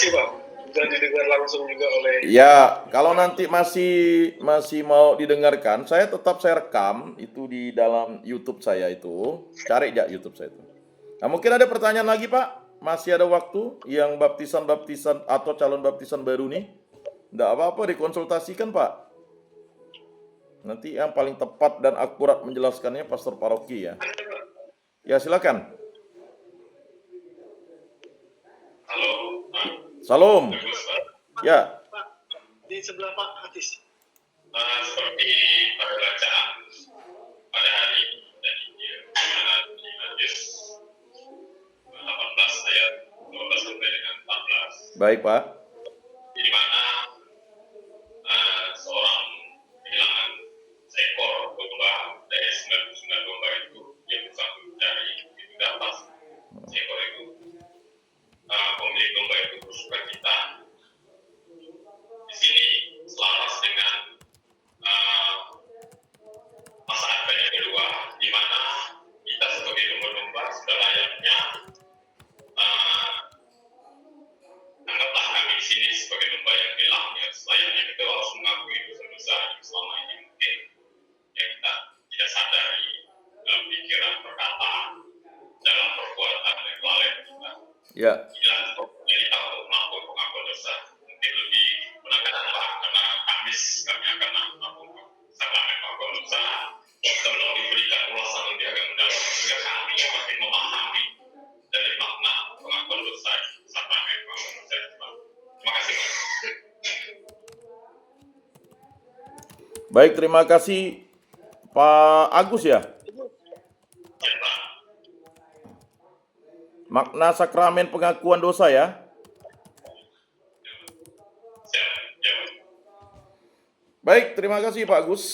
sih Pak, bisa didengar langsung juga oleh. Ya, kalau nanti masih mau didengarkan, saya rekam itu di dalam YouTube saya itu. Cari ya YouTube saya itu. Nah, mungkin ada pertanyaan lagi, Pak? Masih ada waktu yang baptisan atau calon baptisan baru nih? Enggak apa-apa, dikonsultasikan, Pak. Nanti yang paling tepat dan akurat menjelaskannya pastor paroki ya. Ya, silakan. Halo. Salam. Ya. Pak, di sebelah Pak Hatis. Seperti pada bacaan pada hari ini dari Matius 18 ayat 12 sampai dengan 14. Baik, Pak. Di mana seorang kehilangan seekor domba dari 99 domba itu yang bersatu mencari itu dapat seekor itu. Pemilik domba itu bersuka cita. Di sini selaras dengan masa advent yang kedua, di mana kita sebagai domba-domba sudah layaknya anggaplah kami di sini sebagai domba yang hilang, ya selayaknya kita harus mengakui dosa-dosa yang selama ini mungkin yang kita tidak sadari dalam pikiran, perkataan, dalam perbuatan dan kelalaian kita. Ya. Inilah jadi kita untuk melakukan pengakuan dosa. Mungkin lebih penekanan Pak, karena Kamis kami akan melakukan sakramen pengakuan dosa. Sebelum diberikan ulasan lebih agak mendalam, sehingga kami makin memahami dari makna pengakuan dosa sakramen pengakuan dosa itu Pak. Terima kasih Pak. Baik, terima kasih Pak Agus ya. Ya Pak. Makna sakramen pengakuan dosa ya. Baik, terima kasih Pak Agus.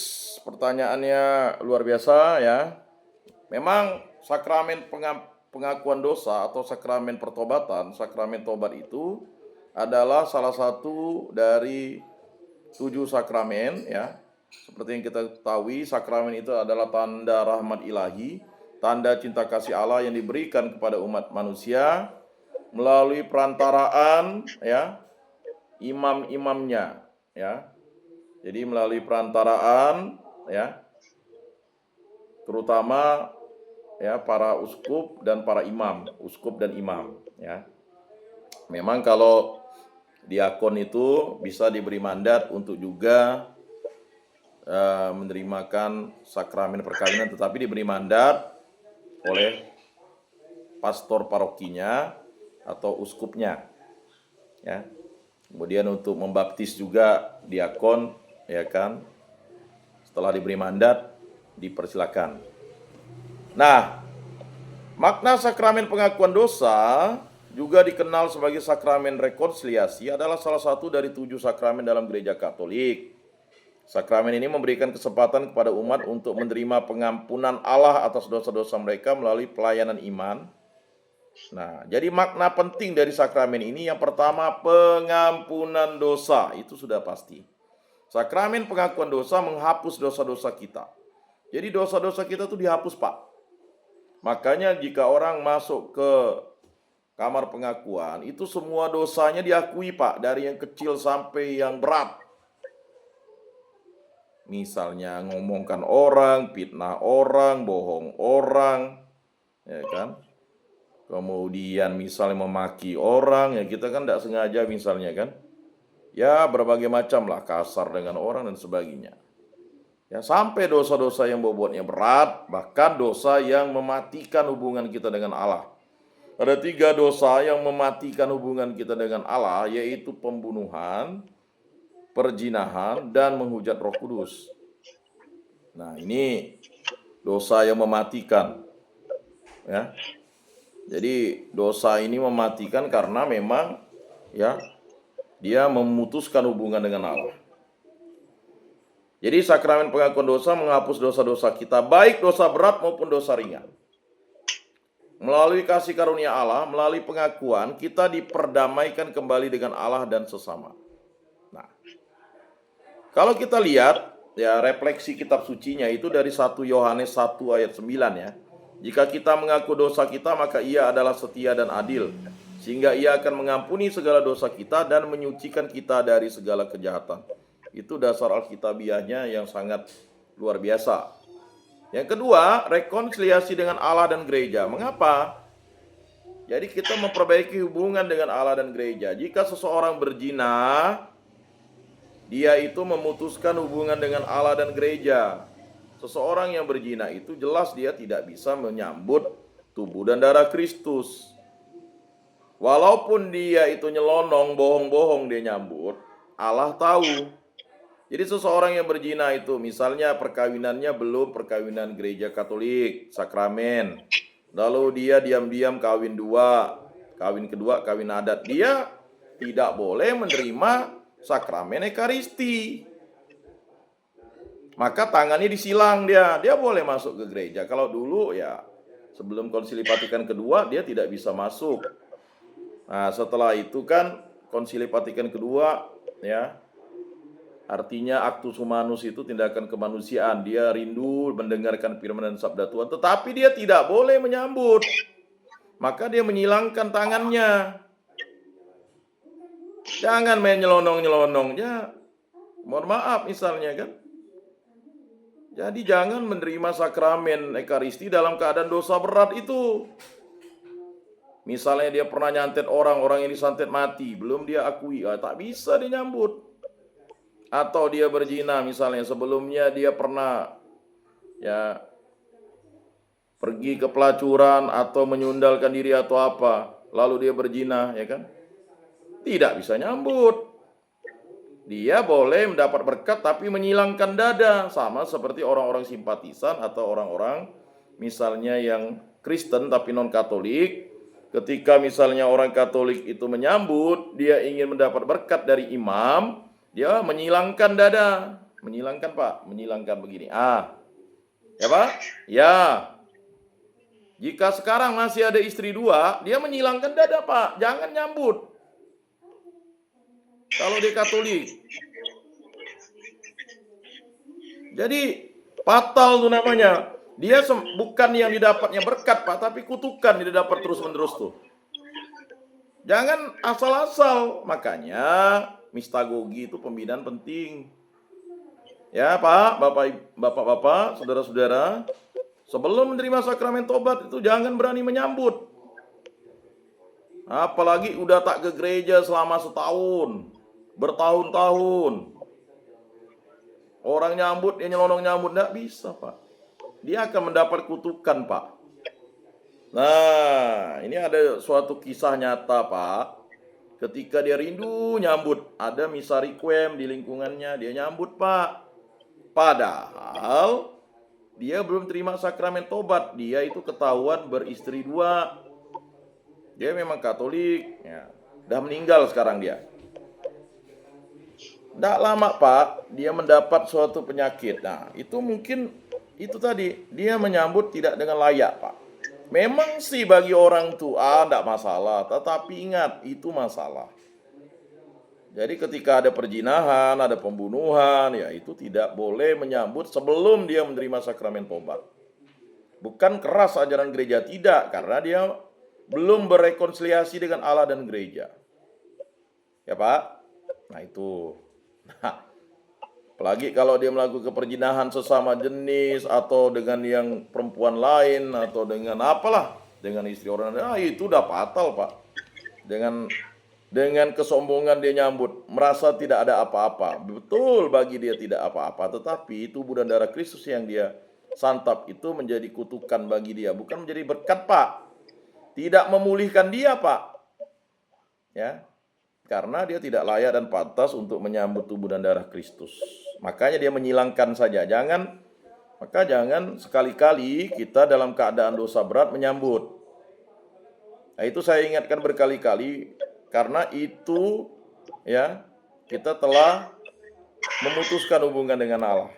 Pertanyaannya luar biasa ya. Memang sakramen pengakuan dosa atau sakramen pertobatan, sakramen tobat itu adalah salah satu dari 7 sakramen ya. Seperti yang kita ketahui, sakramen itu adalah tanda rahmat ilahi, tanda cinta kasih Allah yang diberikan kepada umat manusia melalui perantaraan ya imam-imamnya ya. Jadi melalui perantaraan ya, terutama ya para uskup dan para imam, uskup dan imam ya. Memang kalau diakon itu bisa diberi mandat untuk juga menerimakan sakramen perkawinan, tetapi diberi mandat oleh pastor parokinya atau uskupnya ya. Kemudian untuk membaptis juga diakon ya kan, setelah diberi mandat dipersilakan. Nah, makna sakramen pengakuan dosa juga dikenal sebagai sakramen rekonsiliasi, adalah salah satu dari 7 sakramen dalam gereja Katolik. Sakramen ini memberikan kesempatan kepada umat untuk menerima pengampunan Allah atas dosa-dosa mereka melalui pelayanan iman. Nah, jadi makna penting dari sakramen ini yang pertama, pengampunan dosa, itu sudah pasti. Sakramen pengakuan dosa menghapus dosa-dosa kita. Jadi dosa-dosa kita tuh dihapus, Pak. Makanya jika orang masuk ke kamar pengakuan, itu semua dosanya diakui, Pak, dari yang kecil sampai yang berat. Misalnya ngomongkan orang, fitnah orang, bohong orang, ya kan? Kemudian misalnya memaki orang, ya kita kan tidak sengaja misalnya kan. Ya berbagai macam lah, kasar dengan orang dan sebagainya. Ya sampai dosa-dosa yang bobotnya berat, bahkan dosa yang mematikan hubungan kita dengan Allah. Ada 3 dosa yang mematikan hubungan kita dengan Allah, yaitu pembunuhan, perzinahan, dan menghujat Roh Kudus. Nah, ini dosa yang mematikan. Ya. Jadi dosa ini mematikan karena memang ya dia memutuskan hubungan dengan Allah. Jadi sakramen pengakuan dosa menghapus dosa-dosa kita, baik dosa berat maupun dosa ringan. Melalui kasih karunia Allah, melalui pengakuan, kita diperdamaikan kembali dengan Allah dan sesama. Nah, kalau kita lihat ya refleksi kitab sucinya itu dari 1 Yohanes 1 ayat 9 ya. Jika kita mengaku dosa kita, maka Ia adalah setia dan adil, sehingga Ia akan mengampuni segala dosa kita dan menyucikan kita dari segala kejahatan. Itu dasar Alkitabiahnya yang sangat luar biasa. Yang kedua, rekonsiliasi dengan Allah dan gereja. Mengapa? Jadi kita memperbaiki hubungan dengan Allah dan gereja. Jika seseorang berzina, dia itu memutuskan hubungan dengan Allah dan gereja. Seseorang yang berzina itu jelas dia tidak bisa menyambut tubuh dan darah Kristus. Walaupun dia itu nyelonong, bohong-bohong dia nyambut, Allah tahu. Jadi seseorang yang berzina itu misalnya perkawinannya belum perkawinan gereja Katolik, sakramen. Lalu dia diam-diam kawin dua, kawin kedua, kawin adat. Dia tidak boleh menerima sakramen Ekaristi. Maka tangannya disilang dia boleh masuk ke gereja. Kalau dulu ya sebelum Konsili Vatikan kedua dia tidak bisa masuk. Nah, setelah itu kan Konsili Vatikan kedua ya, artinya actus humanus itu tindakan kemanusiaan. Dia rindu mendengarkan firman dan sabda Tuhan, tetapi dia tidak boleh menyambut. Maka dia menyilangkan tangannya. Jangan main nyelonong-nyelonong. Ya, mohon maaf misalnya kan. Jadi jangan menerima sakramen Ekaristi dalam keadaan dosa berat itu. Misalnya dia pernah nyantet orang ini santet mati, belum dia akui, tak bisa dia nyambut. Atau dia berzina misalnya, sebelumnya dia pernah ya pergi ke pelacuran atau menyundalkan diri atau apa, lalu dia berzina, ya kan? Tidak bisa nyambut. Dia boleh mendapat berkat tapi menyilangkan dada, sama seperti orang-orang simpatisan atau orang-orang misalnya yang Kristen tapi non Katolik. Ketika misalnya orang Katolik itu menyambut, dia ingin mendapat berkat dari imam, dia menyilangkan dada. Menyilangkan Pak, menyilangkan begini. Ya Pak? Ya. Jika sekarang masih ada istri dua, dia menyilangkan dada Pak, jangan nyambut. Kalau di Katolik. Jadi fatal tuh namanya. Dia bukan yang didapatnya berkat Pak, tapi kutukan dia dapat terus-menerus tuh. Jangan asal-asal. Makanya mistagogi itu pembinaan penting. Ya Pak, Bapak-bapak, saudara-saudara, sebelum menerima sakramen tobat itu jangan berani menyambut. Apalagi udah tak ke gereja selama setahun, bertahun-tahun. Orang nyambut, dia nyelonong nyambut, enggak bisa Pak. Dia akan mendapat kutukan Pak. Nah, ini ada suatu kisah nyata Pak. Ketika dia rindu nyambut, ada misa requiem di lingkungannya, dia nyambut Pak. Padahal dia belum terima sakramen tobat. Dia itu ketahuan beristri dua. Dia memang Katolik, ya. Udah meninggal sekarang dia. Tidak lama Pak, dia mendapat suatu penyakit. Nah, itu mungkin itu tadi, dia menyambut tidak dengan layak Pak. Memang sih bagi orang tua tidak masalah, tetapi ingat itu masalah. Jadi ketika ada perzinahan, ada pembunuhan, ya itu tidak boleh menyambut sebelum dia menerima sakramen tobat. Bukan keras ajaran gereja, tidak, karena dia belum berrekonsiliasi dengan Allah dan gereja. Ya Pak? Nah itu. Nah, apalagi kalau dia melakukan perzinahan sesama jenis atau dengan yang perempuan lain atau dengan apalah, dengan istri orang lain, itu udah fatal Pak. Dengan kesombongan dia nyambut, merasa tidak ada apa-apa. Betul bagi dia tidak apa-apa, tetapi tubuh dan darah Kristus yang dia santap itu menjadi kutukan bagi dia, bukan menjadi berkat Pak. Tidak memulihkan dia Pak. Ya. Karena dia tidak layak dan pantas untuk menyambut tubuh dan darah Kristus. Makanya dia menyilangkan saja. Jangan sekali-kali kita dalam keadaan dosa berat menyambut. Nah, itu saya ingatkan berkali-kali karena itu ya kita telah memutuskan hubungan dengan Allah.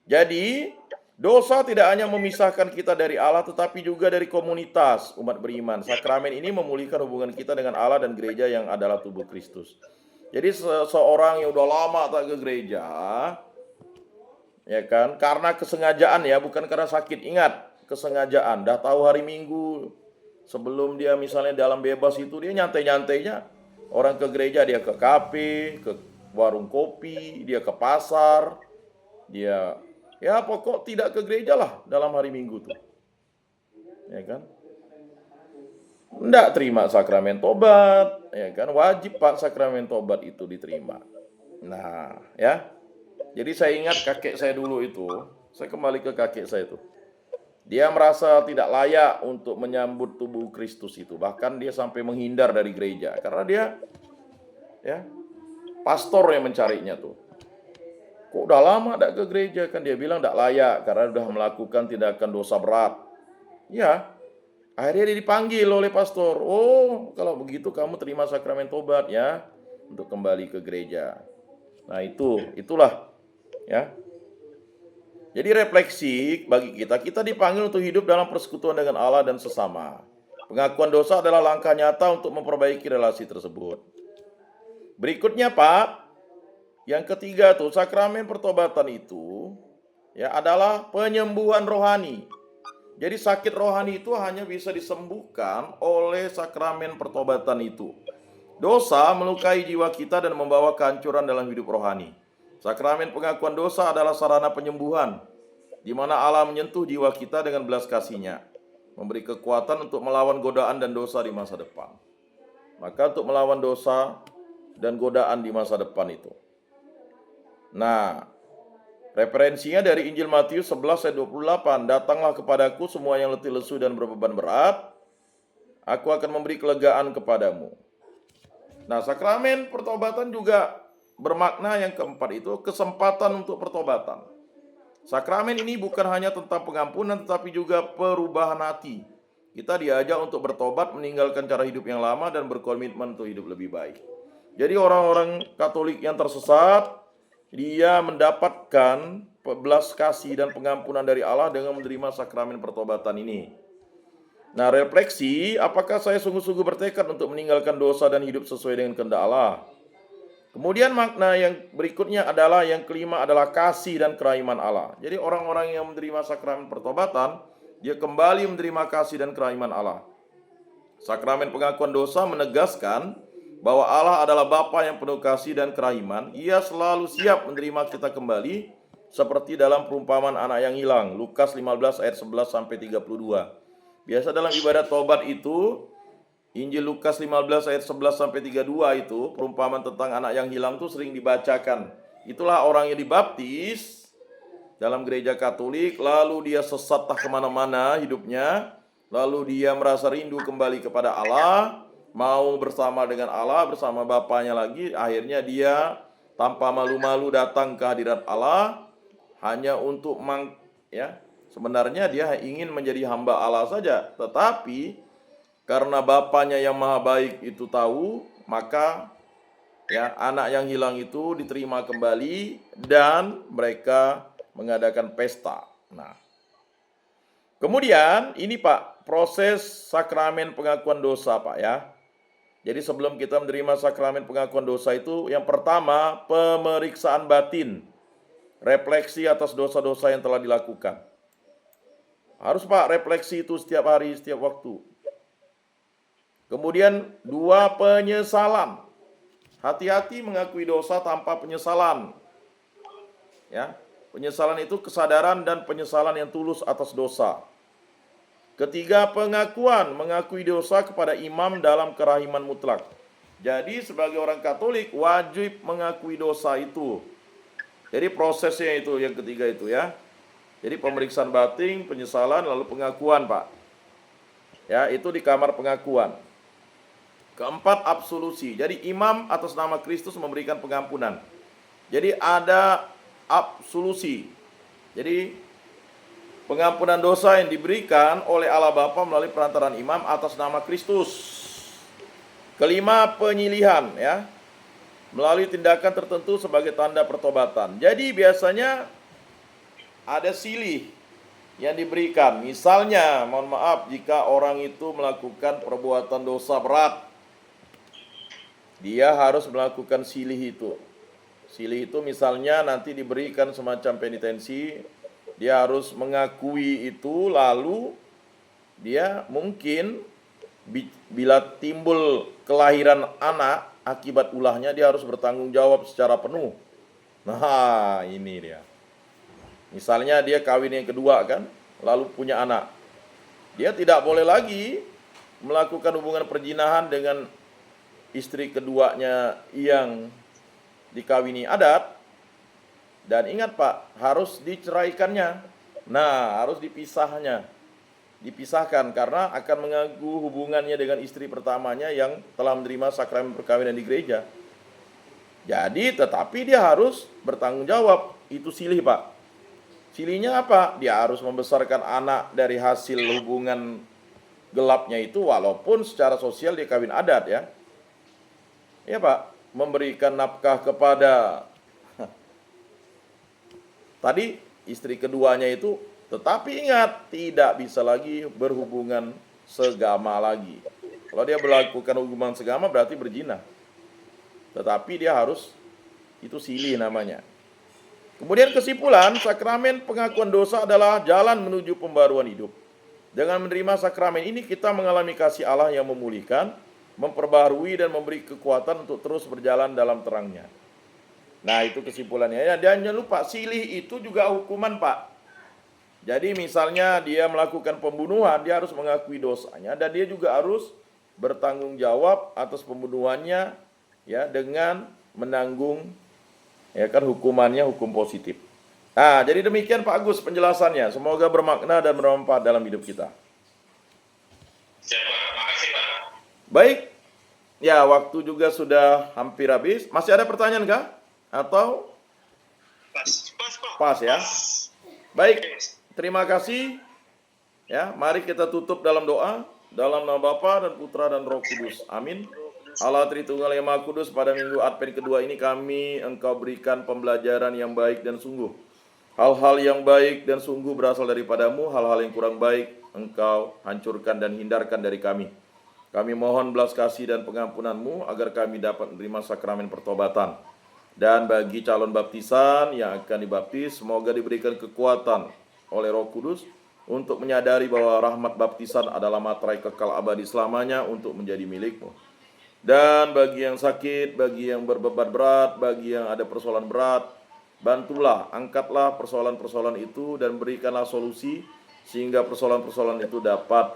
Jadi dosa tidak hanya memisahkan kita dari Allah, tetapi juga dari komunitas umat beriman. Sakramen ini memulihkan hubungan kita dengan Allah dan gereja yang adalah tubuh Kristus. Jadi seorang yang udah lama tak ke gereja, ya kan, karena kesengajaan ya, bukan karena sakit. Ingat, kesengajaan. Dah tahu hari Minggu, Sebelum dia misalnya dalam bebas itu dia nyantai-nyantainya. Orang ke gereja, dia ke kafe, ke warung kopi, dia ke pasar, dia ya pokok tidak ke gereja lah dalam hari Minggu tuh. Ya kan? Enggak terima sakramen tobat, ya kan? Wajib Pak sakramen tobat itu diterima. Nah, ya. Jadi saya ingat kakek saya dulu itu, saya kembali ke kakek saya itu. Dia merasa tidak layak untuk menyambut tubuh Kristus itu. Bahkan dia sampai menghindar dari gereja karena dia ya pastor yang mencarinya tuh. Kok udah lama tidak ke gereja, kan dia bilang tidak layak karena sudah melakukan tindakan dosa berat. Ya, akhirnya dia dipanggil oleh pastor. Oh, kalau begitu kamu terima sakramen tobat ya untuk kembali ke gereja. Nah, itulah ya. Jadi refleksi bagi kita dipanggil untuk hidup dalam persekutuan dengan Allah dan sesama. Pengakuan dosa adalah langkah nyata untuk memperbaiki relasi tersebut. Berikutnya Pak, yang ketiga tuh sakramen pertobatan itu ya adalah penyembuhan rohani. Jadi sakit rohani itu hanya bisa disembuhkan oleh sakramen pertobatan itu. Dosa melukai jiwa kita dan membawa kehancuran dalam hidup rohani. Sakramen pengakuan dosa adalah sarana penyembuhan, di mana Allah menyentuh jiwa kita dengan belas kasih-Nya, memberi kekuatan untuk melawan godaan dan dosa di masa depan. Maka untuk melawan dosa dan godaan di masa depan itu. Nah, referensinya dari Injil Matius 11 ayat 28, datanglah kepadaku semua yang letih lesu dan berbeban berat, aku akan memberi kelegaan kepadamu. Nah, sakramen pertobatan juga bermakna yang keempat itu kesempatan untuk pertobatan. Sakramen ini bukan hanya tentang pengampunan tetapi juga perubahan hati. Kita diajak untuk bertobat, meninggalkan cara hidup yang lama dan berkomitmen untuk hidup lebih baik. Jadi orang-orang Katolik yang tersesat, dia mendapatkan belas kasih dan pengampunan dari Allah dengan menerima sakramen pertobatan ini. Nah, refleksi, apakah saya sungguh-sungguh bertekad untuk meninggalkan dosa dan hidup sesuai dengan kehendak Allah? Kemudian makna yang berikutnya adalah yang kelima adalah kasih dan kerahiman Allah. Jadi orang-orang yang menerima sakramen pertobatan, dia kembali menerima kasih dan kerahiman Allah. Sakramen pengakuan dosa menegaskan bahwa Allah adalah Bapa yang penuh kasih dan kerahiman. Ia selalu siap menerima kita kembali seperti dalam perumpamaan anak yang hilang, Lukas 15 ayat 11 sampai 32. Biasa dalam ibadat tobat itu, Injil Lukas 15 ayat 11 sampai 32 itu, perumpamaan tentang anak yang hilang itu sering dibacakan. Itulah orang yang dibaptis dalam gereja Katolik, lalu dia sesat kemana-mana hidupnya, lalu dia merasa rindu kembali kepada Allah, mau bersama dengan Allah, bersama Bapaknya lagi. Akhirnya dia tanpa malu-malu datang ke hadirat Allah hanya untuk sebenarnya dia ingin menjadi hamba Allah saja, tetapi karena Bapaknya yang maha baik itu tahu, maka anak yang hilang itu diterima kembali dan mereka mengadakan pesta. Nah, kemudian ini Pak, proses sakramen pengakuan dosa Pak ya. Jadi sebelum kita menerima sakramen pengakuan dosa itu, yang pertama pemeriksaan batin, refleksi atas dosa-dosa yang telah dilakukan. Harus Pak refleksi itu setiap hari, setiap waktu. Kemudian 2, penyesalan. Hati-hati mengakui dosa tanpa penyesalan. Ya, penyesalan itu kesadaran dan penyesalan yang tulus atas dosa. Ketiga, pengakuan, mengakui dosa kepada imam dalam kerahiman mutlak. Jadi sebagai orang Katolik wajib mengakui dosa itu. Jadi prosesnya itu yang ketiga itu ya. Jadi pemeriksaan batin, penyesalan, lalu pengakuan Pak. Ya, itu di kamar pengakuan. Keempat, absolusi. Jadi imam atas nama Kristus memberikan pengampunan. Jadi ada absolusi. Jadi pengampunan dosa yang diberikan oleh Allah Bapa melalui perantaran imam atas nama Kristus. Kelima, penyilihan ya. Melalui tindakan tertentu sebagai tanda pertobatan. Jadi biasanya ada silih yang diberikan. Misalnya, mohon maaf jika orang itu melakukan perbuatan dosa berat, dia harus melakukan silih itu. Silih itu misalnya nanti diberikan semacam penitensi, dia harus mengakui itu, lalu dia mungkin bila timbul kelahiran anak akibat ulahnya, dia harus bertanggung jawab secara penuh. Nah, ini dia. Misalnya dia kawin yang kedua kan, lalu punya anak. Dia tidak boleh lagi melakukan hubungan perjinahan dengan istri keduanya yang dikawini adat. Dan ingat Pak, harus diceraikannya. Nah, harus dipisahkan karena akan mengganggu hubungannya dengan istri pertamanya yang telah menerima sakramen perkawinan di gereja. Jadi, tetapi dia harus bertanggung jawab. Itu silih Pak. Silihnya apa? Dia harus membesarkan anak dari hasil hubungan gelapnya itu, walaupun secara sosial dia kawin adat ya. Ya Pak, memberikan nafkah kepada tadi istri keduanya itu, tetapi ingat tidak bisa lagi berhubungan segama lagi. Kalau dia melakukan hubungan segama berarti berzina. Tetapi dia harus, itu silih namanya. Kemudian kesimpulan, sakramen pengakuan dosa adalah jalan menuju pembaruan hidup. Dengan menerima sakramen ini kita mengalami kasih Allah yang memulihkan, memperbarui dan memberi kekuatan untuk terus berjalan dalam terangnya. Nah, itu kesimpulannya ya. Dan jangan lupa, silih itu juga hukuman Pak. Jadi misalnya dia melakukan pembunuhan, dia harus mengakui dosanya dan dia juga harus bertanggung jawab atas pembunuhannya ya, dengan menanggung ya kan hukumannya, hukum positif. Nah, jadi demikian Pak Agus penjelasannya. Semoga bermakna dan bermanfaat dalam hidup kita. Siap Pak, makasih Pak. Baik. Ya, waktu juga sudah hampir habis. Masih ada pertanyaan kah? Atau pas ya? Baik. Terima kasih. Ya, mari kita tutup dalam doa. Dalam nama Bapa dan Putra dan Roh Kudus. Amin. Allah Tritunggal yang Maha Kudus, pada minggu Advent kedua ini kami Engkau berikan pembelajaran yang baik dan sungguh. Hal-hal yang baik dan sungguh berasal daripadamu, hal-hal yang kurang baik Engkau hancurkan dan hindarkan dari kami. Kami mohon belas kasih dan pengampunanmu agar kami dapat menerima sakramen pertobatan. Dan bagi calon baptisan yang akan dibaptis, semoga diberikan kekuatan oleh Roh Kudus untuk menyadari bahwa rahmat baptisan adalah materai kekal abadi selamanya untuk menjadi milikmu. Dan bagi yang sakit, bagi yang berbeban berat, bagi yang ada persoalan berat, bantulah, angkatlah persoalan-persoalan itu dan berikanlah solusi sehingga persoalan-persoalan itu dapat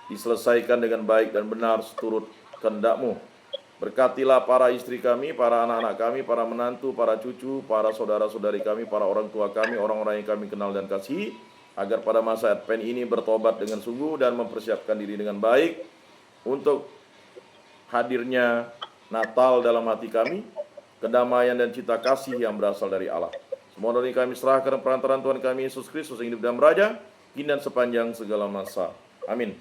diselesaikan dengan baik dan benar seturut kehendak-Mu. Berkatilah para istri kami, para anak-anak kami, para menantu, para cucu, para saudara-saudari kami, para orang tua kami, orang-orang yang kami kenal dan kasihi, agar pada masa Advent ini bertobat dengan sungguh dan mempersiapkan diri dengan baik untuk hadirnya Natal dalam hati kami, kedamaian dan cita kasih yang berasal dari Allah. Semua ini kami serahkan perantaraan Tuhan kami Yesus Kristus yang hidup dan beraja, kini dan sepanjang segala masa. Amin.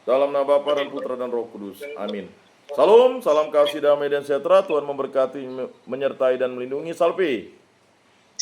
Dalam nama Bapa dan Putra dan Roh Kudus. Amin. Salam, salam kasih, damai dan sejahtera. Tuhan memberkati, menyertai dan melindungi. Salve.